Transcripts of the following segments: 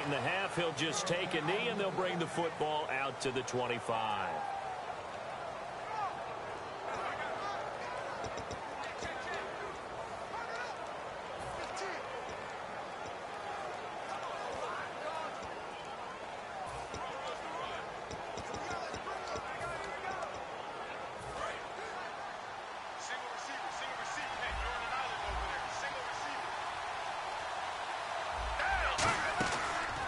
in the half. He'll just take a knee, and they'll bring the football out to the 25.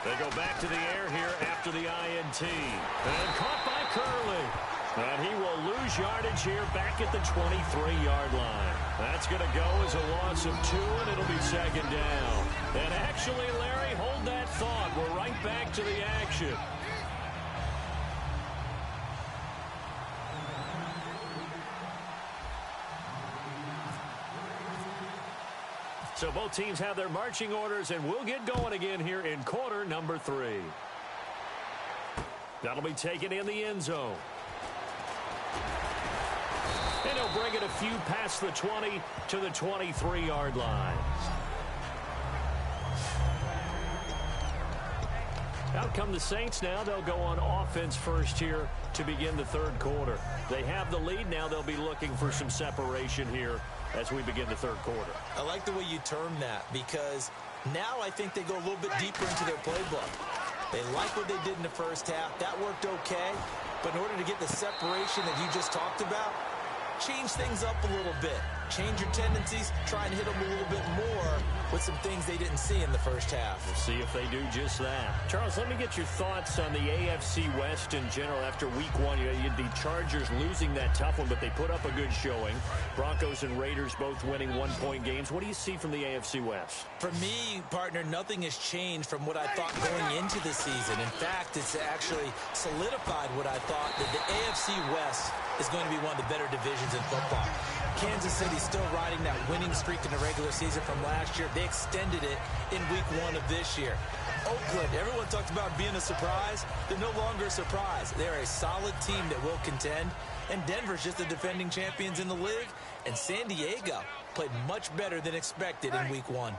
They go back to the air here after the INT. And caught by Curley. And he will lose yardage here back at the 23-yard line. That's going to go as a loss of 2, and it'll be second down. And actually, Larry, hold that thought. We're right back to the action. So both teams have their marching orders, and we'll get going again here in quarter number 3. That'll be taken in the end zone. And he'll bring it a few past the 20 to the 23-yard line. Out come the Saints now. They'll go on offense first here to begin the third quarter. They have the lead. Now they'll be looking for some separation here as we begin the third quarter. I like the way you term that, because now I think they go a little bit deeper into their playbook. They like what they did in the first half. That worked okay. But in order to get the separation that you just talked about, change things up a little bit. Change your tendencies. Try and hit them a little bit more with some things they didn't see in the first half. We'll see if they do just that. Charles, let me get your thoughts on the AFC West in general after week 1. You had the Chargers losing that tough one, but they put up a good showing. Broncos and Raiders both winning one-point games. What do you see from the AFC West? For me, partner, nothing has changed from what I thought going into the season. In fact, it's actually solidified what I thought, that the AFC West is going to be one of the better divisions in football. Kansas City still riding that winning streak in the regular season from last year. They extended it in week 1 of this year. Oakland, everyone talked about being a surprise. They're no longer a surprise. They're a solid team that will contend. And Denver's just the defending champions in the league. And San Diego played much better than expected in week 1.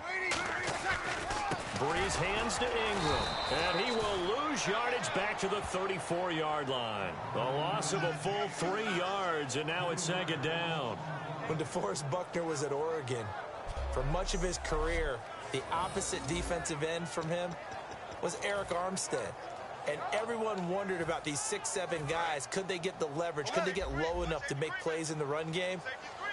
Breeze hands to Ingram, and he will lose yardage back to the 34-yard line. A loss of a full 3 yards, and now it's second down. When DeForest Buckner was at Oregon, for much of his career, the opposite defensive end from him was Eric Armstead. And everyone wondered about these 6'7" guys. Could they get the leverage? Could they get low enough to make plays in the run game?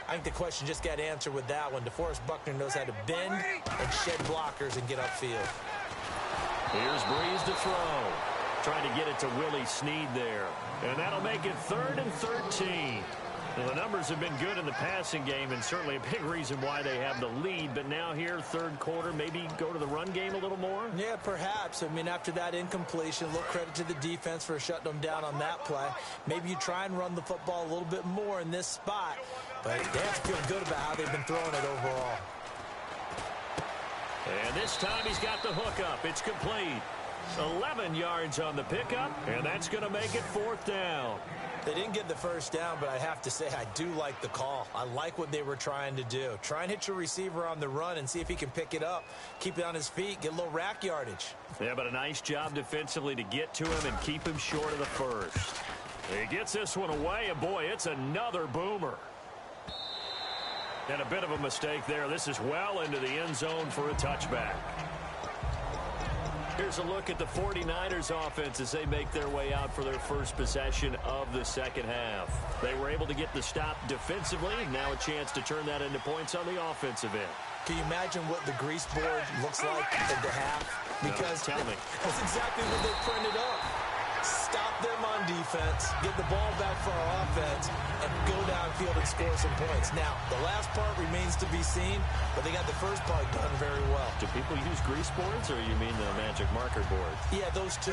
I think the question just got answered with that one. DeForest Buckner knows how to bend and shed blockers and get upfield. Here's Breeze to throw. Trying to get it to Willie Snead there. And that'll make it 3rd and 13. Now, the numbers have been good in the passing game, and certainly a big reason why they have the lead. But now here, third quarter, maybe go to the run game a little more? Yeah, perhaps. I mean, after that incompletion, a little credit to the defense for shutting them down on that play. Maybe you try and run the football a little bit more in this spot. But they have to feel good about how they've been throwing it overall. And this time he's got the hook up. It's complete. 11 yards on the pickup, and that's going to make it 4th down. They didn't get the first down, but I have to say I do like the call. I like what they were trying to do. Try and hit your receiver on the run and see if he can pick it up. Keep it on his feet, get a little rack yardage. Yeah, but a nice job defensively to get to him and keep him short of the first. He gets this one away, and boy, it's another boomer. And a bit of a mistake there. This is well into the end zone for a touchback. Here's a look at the 49ers offense as they make their way out for their first possession of the second half. They were able to get the stop defensively. Now a chance to turn that into points on the offensive end. Can you imagine what the grease board looks like at the half? Because tell me. That's exactly what they printed up. Stop them on defense, get the ball back for our offense, and go downfield and score some points. Now, the last part remains to be seen, but they got the first part done very well. Do people use grease boards, or you mean the magic marker board? Yeah, those two.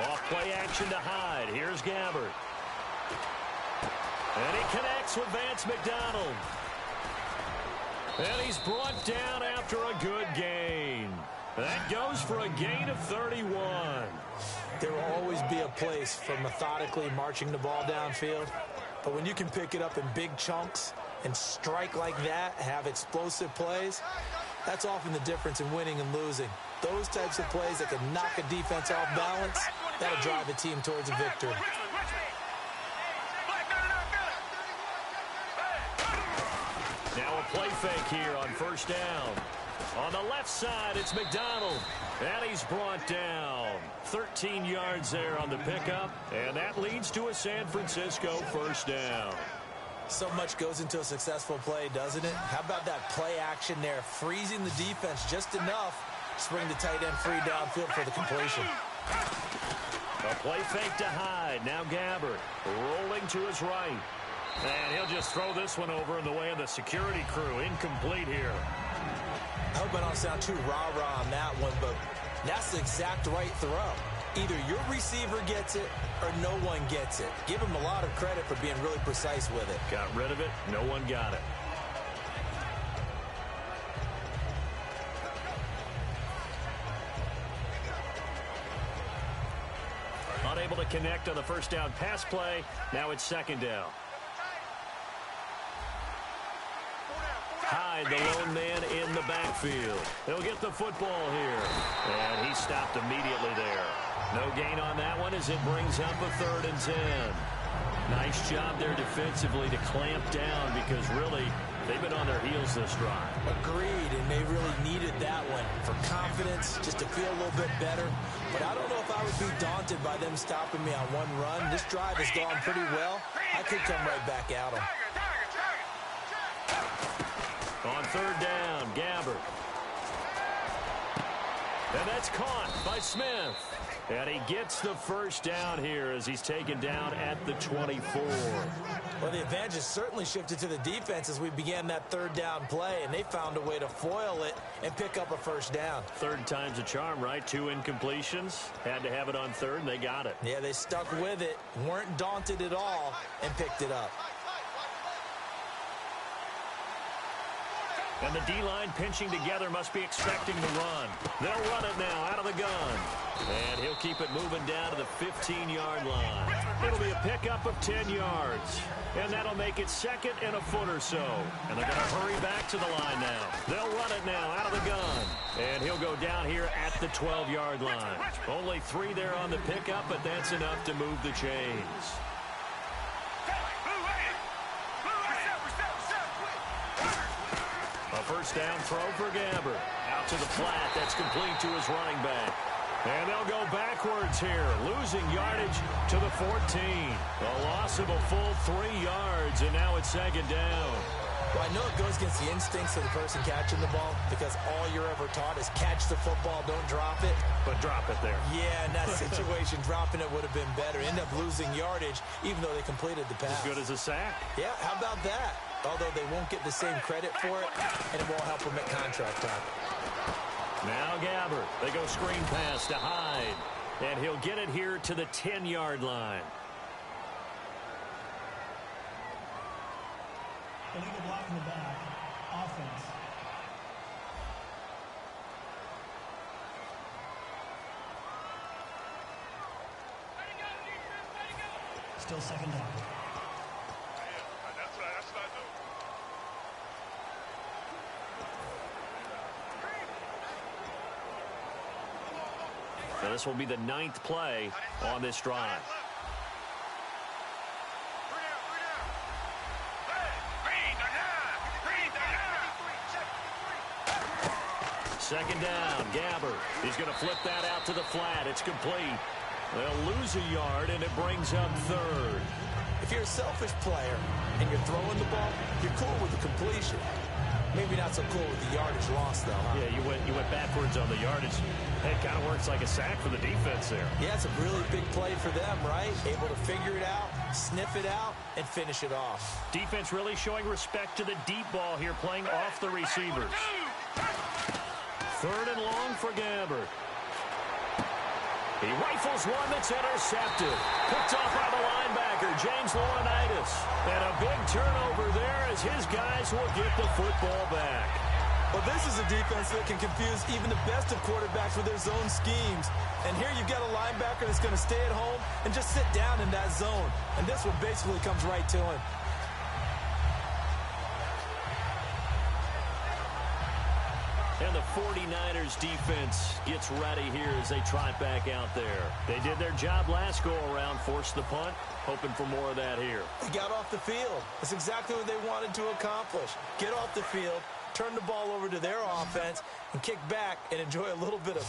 Off play action to Hyde. Here's Gabbert. And he connects with Vance McDonald. And he's brought down after a good gain. That goes for a gain of 31. There will always be a place for methodically marching the ball downfield. But when you can pick it up in big chunks and strike like that, have explosive plays, that's often the difference in winning and losing. Those types of plays that can knock a defense off balance, that'll drive a team towards a victory. Now a play fake here on first down. On the left side, it's McDonald. And he's brought down. 13 yards there on the pickup. And that leads to a San Francisco first down. So much goes into a successful play, doesn't it? How about that play action there? Freezing the defense just enough to bring the tight end free downfield for the completion. A play fake to Hyde. Now Gabbert rolling to his right. And he'll just throw this one over in the way of the security crew. Incomplete here. I hope I don't sound too rah-rah on that one, but that's the exact right throw. Either your receiver gets it or no one gets it. Give him a lot of credit for being really precise with it. Got rid of it. No one got it. Unable to connect on the first down pass play. Now it's second down. Hyde, the lone man in the backfield. He'll get the football here. And he stopped immediately there. No gain on that one as it brings up a 3rd and 10. Nice job there defensively to clamp down because really they've been on their heels this drive. Agreed, and they really needed that one for confidence, just to feel a little bit better. But I don't know if I would be daunted by them stopping me on one run. This drive has gone pretty well. I could come right back at them. On 3rd down, Gabbert. And that's caught by Smith. And he gets the first down here as he's taken down at the 24. Well, the advantage has certainly shifted to the defense as we began that 3rd down play, and they found a way to foil it and pick up a first down. 3rd time's a charm, right? 2 incompletions. Had to have it on 3rd, and they got it. Yeah, they stuck with it, weren't daunted at all, and picked it up. And the D-line pinching together must be expecting the run. They'll run it now out of the gun. And he'll keep it moving down to the 15-yard line. It'll be a pickup of 10 yards. And that'll make it 2nd and a foot or so. And they're going to hurry back to the line now. They'll run it now out of the gun. And he'll go down here at the 12-yard line. Only 3 there on the pickup, but that's enough to move the chains. First down throw for Gabbert. Out to the flat. That's complete to his running back. And they'll go backwards here. Losing yardage to the 14. A loss of a full 3 yards. And now it's 2nd down. Well, I know it goes against the instincts of the person catching the ball because all you're ever taught is catch the football, don't drop it. But drop it there. Yeah, in that situation, dropping it would have been better. End up losing yardage even though they completed the pass. As good as a sack. Yeah, how about that? Although they won't get the same credit for it, and it won't help them at contract time. Now Gabbert. They go screen pass to Hyde. And he'll get it here to the 10-yard line. Illegal block in the back. Offense. Still 2nd down. Now this will be the 9th play on this drive. Second down, Gabbert. He's going to flip that out to the flat. It's complete. They'll lose a yard, and it brings up 3rd. If you're a selfish player and you're throwing the ball, you're cool with the completion. Maybe not so cool with the yardage loss, though, huh? Yeah, you went backwards on the yardage. It kind of works like a sack for the defense there. Yeah, it's a really big play for them, right? Able to figure it out, sniff it out, and finish it off. Defense really showing respect to the deep ball here, playing off the receivers. 3rd and long for Gabbert. He rifles one that's intercepted. Picked off by the linebacker, James Laurinaitis. And a big turnover there as his guys will get the football back. Well, this is a defense that can confuse even the best of quarterbacks with their zone schemes. And here you've got a linebacker that's going to stay at home and just sit down in that zone. And this one basically comes right to him. And the 49ers defense gets ready here as they trot back out there. They did their job last go-around, forced the punt, hoping for more of that here. They got off the field. That's exactly what they wanted to accomplish. Get off the field, turn the ball over to their offense, and kick back and enjoy a little bit of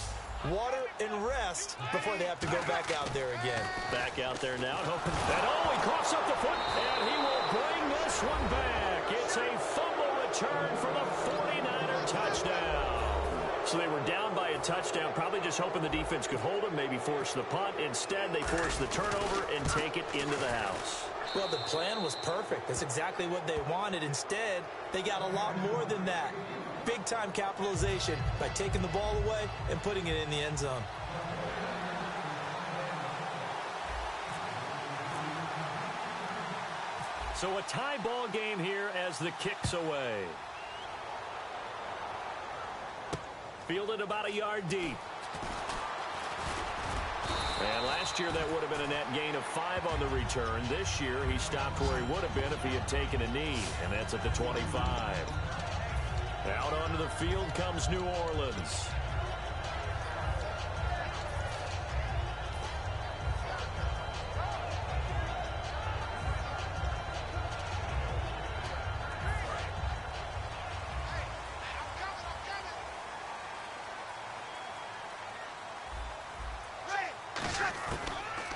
water and rest before they have to go back out there again. Back out there now, hoping that, he coughs up the foot, and he will bring this one back. It's a fumble return for the 49er touchdown. So they were down by a touchdown, probably just hoping the defense could hold them, maybe force the punt. Instead, they force the turnover and take it into the house. Well, the plan was perfect. That's exactly what they wanted. Instead, they got a lot more than that. Big-time capitalization by taking the ball away and putting it in the end zone. So a tie ball game here as the kick's away. Fielded about a yard deep. And last year that would have been a net gain of 5 on the return. This year he stopped where he would have been if he had taken a knee, and that's at the 25. Out onto the field comes New Orleans.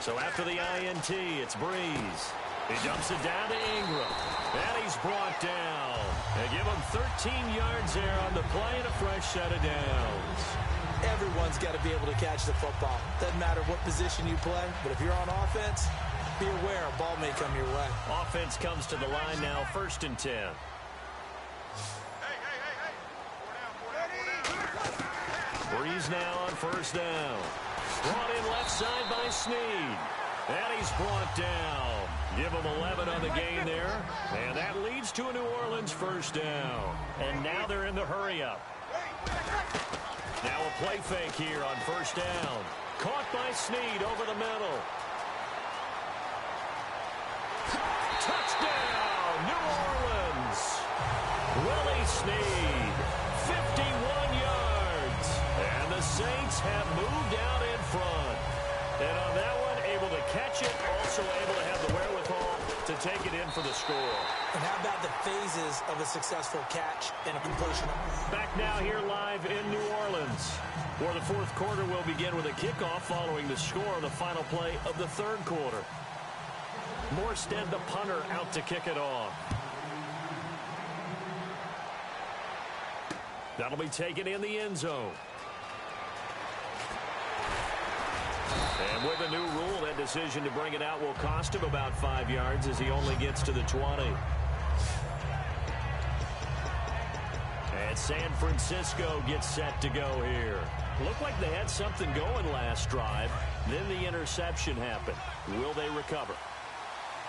So after the INT, it's Breeze. He dumps it down to Ingram. And he's brought down. They give him 13 yards there on the play and a fresh set of downs. Everyone's got to be able to catch the football. Doesn't matter what position you play, but if you're on offense, be aware a ball may come your way. Offense comes to the line now, 1st and 10. Breeze now on 1st down. Brought in left side by Snead. And he's brought down. Give him 11 on the gain there. And that leads to a New Orleans 1st down. And now they're in the hurry-up. Now a play fake here on 1st down. Caught by Snead over the middle. Touchdown, New Orleans. Willie Snead, 51 yards. And the Saints have moved out in front. And on that one, able to catch it, also able to have the wherewithal to take it in for the score. And how about the phases of a successful catch and a completion? Back now here live in New Orleans, where the 4th quarter will begin with a kickoff following the score of the final play of the 3rd quarter. Morstead, the punter, out to kick it off. That'll be taken in the end zone. And with a new rule, that decision to bring it out will cost him about 5 yards as he only gets to the 20. And San Francisco gets set to go here. Looked like they had something going last drive. Then the interception happened. Will they recover?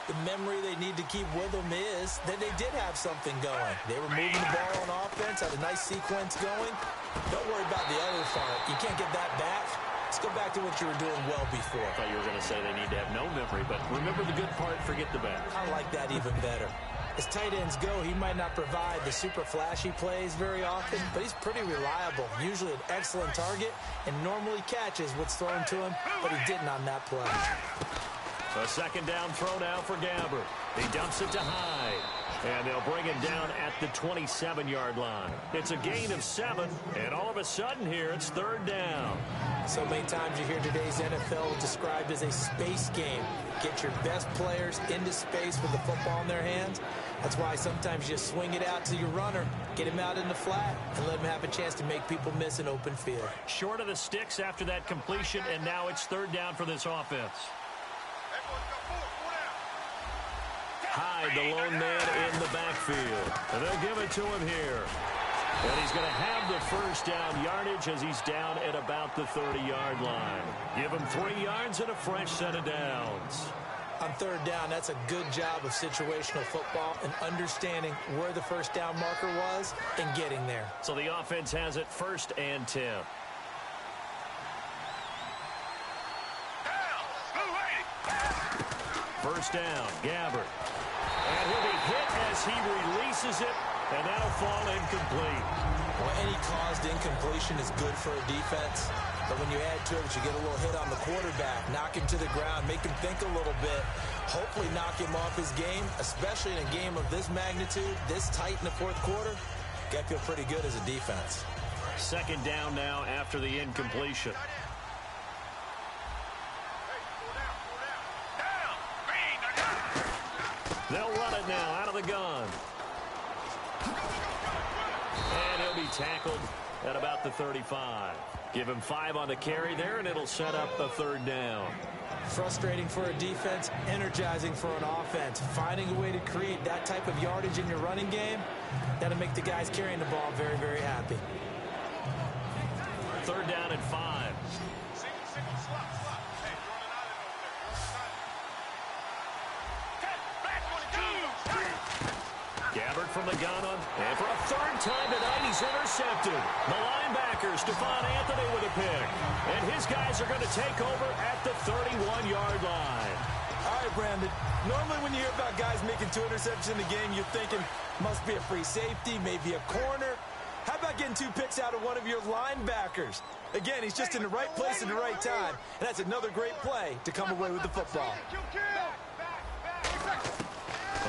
The memory they need to keep with them is that they did have something going. They were moving the ball on offense, had a nice sequence going. Don't worry about the other part. You can't get that back. Let's go back to what you were doing well before. I thought you were going to say they need to have no memory, but remember the good part, forget the bad. I like that even better. As tight ends go, he might not provide the super flashy plays very often, but he's pretty reliable, usually an excellent target, and normally catches what's thrown to him, but he didn't on that play. A 2nd down throw now for Gabbert. He dumps it to Hyde. And they'll bring it down at the 27-yard line. It's a gain of 7, and all of a sudden here, it's 3rd down. So many times you hear today's NFL described as a space game. Get your best players into space with the football in their hands. That's why sometimes you swing it out to your runner, get him out in the flat, and let him have a chance to make people miss an open field. Short of the sticks after that completion, and now it's 3rd down for this offense. Hyde, the lone man in the backfield. And they'll give it to him here. And he's going to have the 1st down yardage as he's down at about the 30-yard line. Give him 3 yards and a fresh set of downs. On third down, that's a good job of situational football and understanding where the first down marker was and getting there. So the offense has it 1st and 10. First down, Gabbert. And he'll be hit as he releases it, and that'll fall incomplete. Well, any caused incompletion is good for a defense. But when you add to it, you get a little hit on the quarterback, knock him to the ground, make him think a little bit, hopefully knock him off his game, especially in a game of this magnitude, this tight in the fourth quarter. Got to feel pretty good as a defense. 2nd down now after the incompletion. They'll run it now out of the gun. And he'll be tackled at about the 35. Give him 5 on the carry there, and it'll set up a 3rd down. Frustrating for a defense, energizing for an offense. Finding a way to create that type of yardage in your running game, that'll make the guys carrying the ball very, very happy. 3rd down and 5. Gabbert from the gun on, and for a 3rd time tonight, he's intercepted. The linebacker, Stephon Anthony, with a pick. And his guys are going to take over at the 31-yard line. All right, Brandon. Normally when you hear about guys making 2 interceptions in the game, you're thinking must be a free safety, maybe a corner. How about getting 2 picks out of one of your linebackers? Again, he's just in the right place at the right time. And that's another great play to come away with the football.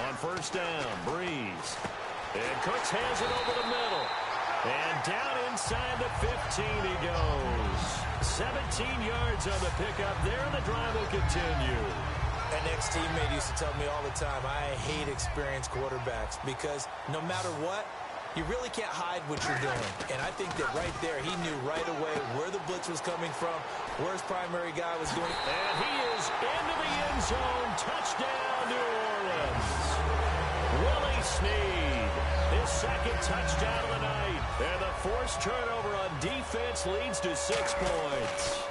On 1st down, Breeze. And Cooks hands it over the middle. And down inside the 15 he goes. 17 yards on the pickup there, and the drive will continue. An ex-teammate used to tell me all the time, I hate experienced quarterbacks because no matter what, you really can't hide what you're doing. And I think that right there, he knew right away where the blitz was coming from, where his primary guy was going. And he is into the end zone. Touchdown, New Orleans. Willie Snead, his 2nd touchdown of the night. And the forced turnover on defense leads to 6 points.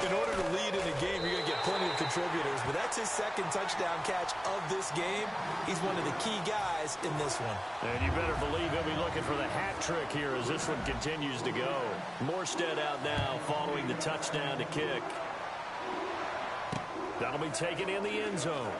In order to lead in a game, you're going to get plenty of contributors, but that's his 2nd touchdown catch of this game. He's one of the key guys in this one. And you better believe he'll be looking for the hat trick here as this one continues to go. Morstead out now following the touchdown to kick. That'll be taken in the end zone.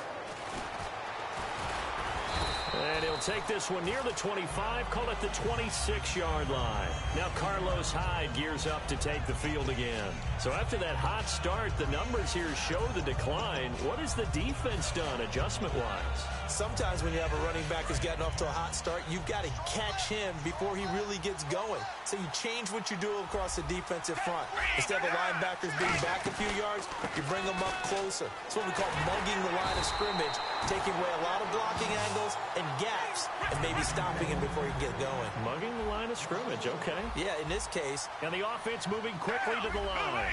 And he'll take this one near the 25, call it the 26-yard line. Now Carlos Hyde gears up to take the field again. So after that hot start, the numbers here show the decline. What has the defense done adjustment-wise? Sometimes when you have a running back who's gotten off to a hot start, you've got to catch him before he really gets going. So you change what you do across the defensive front. Instead of the linebackers being back a few yards, you bring them up closer. It's what we call mugging the line of scrimmage, taking away a lot of blocking angles and gaps, and maybe stopping him before he can get going. Mugging the line of scrimmage, okay. Yeah, in this case. And the offense moving quickly to the line.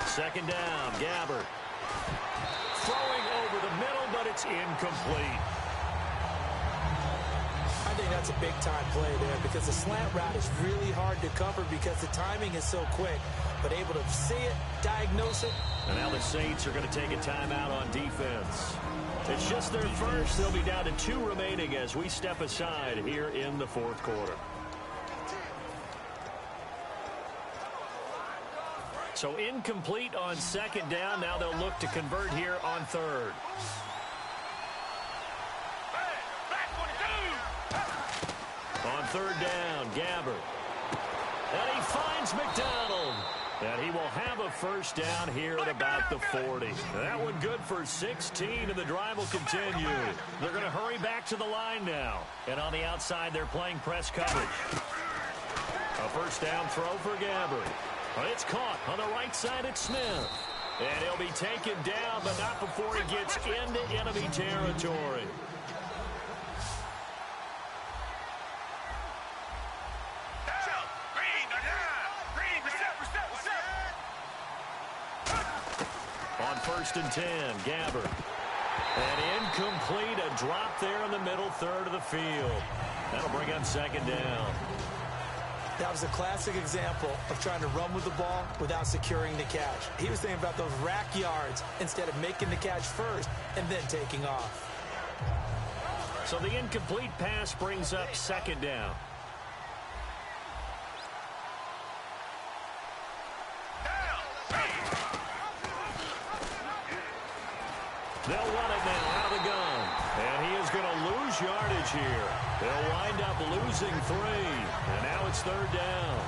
Second down, Gabbert. Throwing over the middle, but it's incomplete. I think that's a big-time play there because the slant route is really hard to cover because the timing is so quick, but able to see it, diagnose it. And now the Saints are going to take a timeout on defense. It's just their first. They'll be down to 2 remaining as we step aside here in the fourth quarter. So incomplete on second down. Now they'll look to convert here on third. On third down, Gabbert. And he finds McDonald. And he will have a first down here at about the 40. That one good for 16, and the drive will continue. They're going to hurry back to the line now. And on the outside, they're playing press coverage. A first down throw for Gabbert. It's caught on the right side at Smith. And he'll be taken down, but not before he gets into enemy territory. On 1st and 10, Gabbert. And incomplete, a drop there in the middle third of the field. That'll bring up second down. That was a classic example of trying to run with the ball without securing the catch. He was thinking about those rack yards instead of making the catch first and then taking off. So the incomplete pass brings up second down. They'll run it now out of the gun. And he is going to lose yardage here. They'll wind up losing 3. And now it's third down.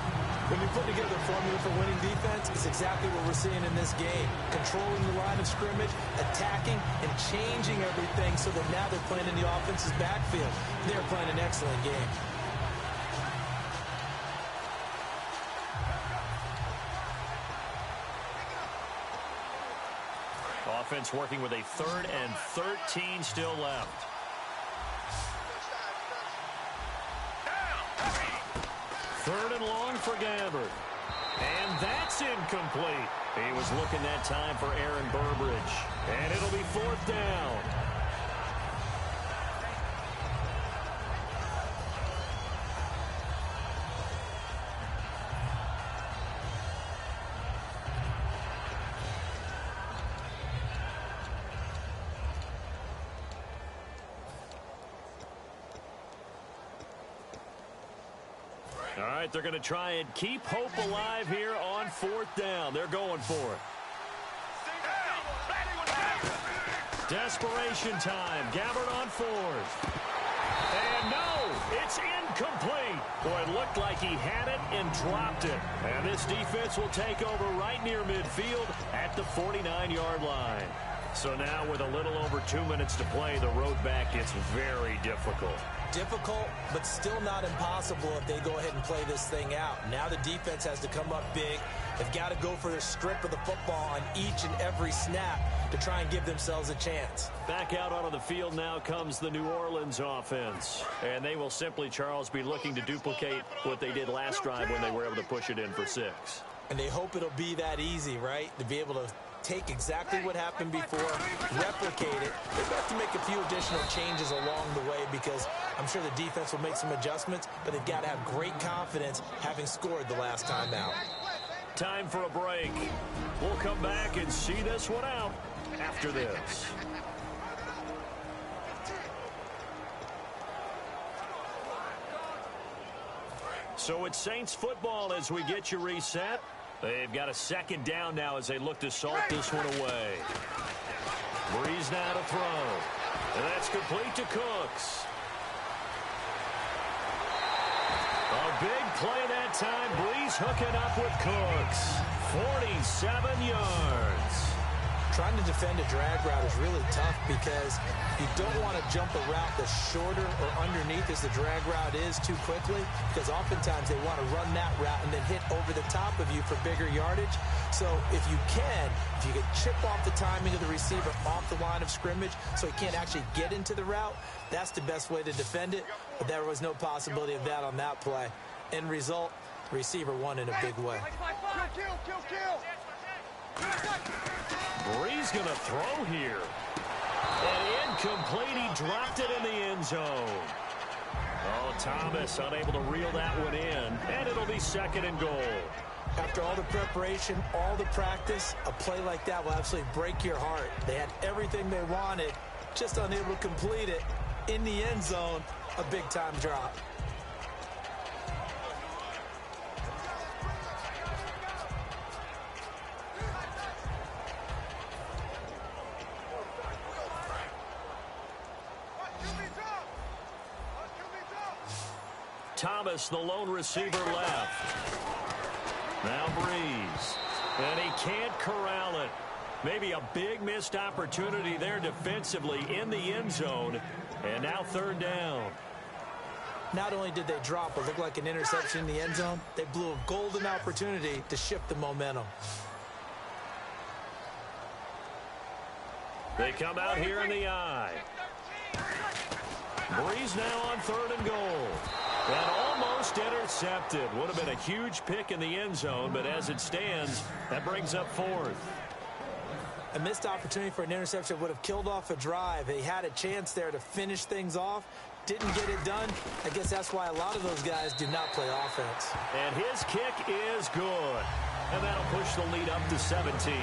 When you put together a formula for winning defense, it's exactly what we're seeing in this game. Controlling the line of scrimmage, attacking, and changing everything so that now they're playing in the offense's backfield. They're playing an excellent game. Offense working with a 3rd and 13 still left. Third and long for Gabbard. And that's incomplete. He was looking that time for Aaron Burbridge. And it'll be 4th down. All right, they're going to try and keep hope alive here on 4th down. They're going for it. Desperation time. Gabbard on 4th. And no, it's incomplete. Boy, it looked like he had it and dropped it. And this defense will take over right near midfield at the 49-yard line. So now with a little over 2 minutes to play, the road back gets very difficult. Difficult, but still not impossible if they go ahead and play this thing out. Now the defense has to come up big. They've got to go for a strip of the football on each and every snap to try and give themselves a chance. Back out onto the field now comes the New Orleans offense. And they will simply, Charles, be looking to duplicate what they did last drive when they were able to push it in for 6. And they hope it'll be that easy, right? To be able to take exactly what happened before, replicate it. They've got to make a few additional changes along the way because I'm sure the defense will make some adjustments, but they've got to have great confidence having scored the last time out. Time for a break. We'll come back and see this one out after this. So it's Saints football as we get you reset. They've got a second down now as they look to salt this one away. Breeze now to throw. And that's complete to Cooks. A big play that time. Breeze hooking up with Cooks. 47 yards. Trying to defend a drag route is really tough because you don't want to jump a route that's shorter or underneath as the drag route is too quickly, because oftentimes they want to run that route and then hit over the top of you for bigger yardage. So if you can chip off the timing of the receiver off the line of scrimmage so he can't actually get into the route, that's the best way to defend it. But there was no possibility of that on that play. End result, receiver won in a big way. Breeze going to throw here. And incomplete. He dropped it in the end zone. Oh, Thomas unable to reel that one in. And it'll be 2nd and goal. After all the preparation, all the practice, a play like that will absolutely break your heart. They had everything they wanted, just unable to complete it. In the end zone, a big-time drop. Thomas, the lone receiver, left. Now Breeze. And he can't corral it. Maybe a big missed opportunity there defensively in the end zone. And now 3rd down. Not only did they drop what looked like an interception in the end zone, they blew a golden opportunity to shift the momentum. They come out here in the eye. Breeze now on 3rd and goal. And almost intercepted. Would have been a huge pick in the end zone, but as it stands, that brings up 4th. A missed opportunity for an interception would have killed off a drive. They had a chance there to finish things off. didn't get it done. I guess that's why a lot of those guys do not play offense. And his kick is good. And that'll push the lead up to 17.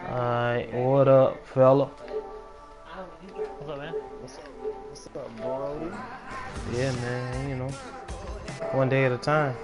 Alright, what up, fella? What's up, man? What's up, bro? Yeah, man, you know, one day at a time.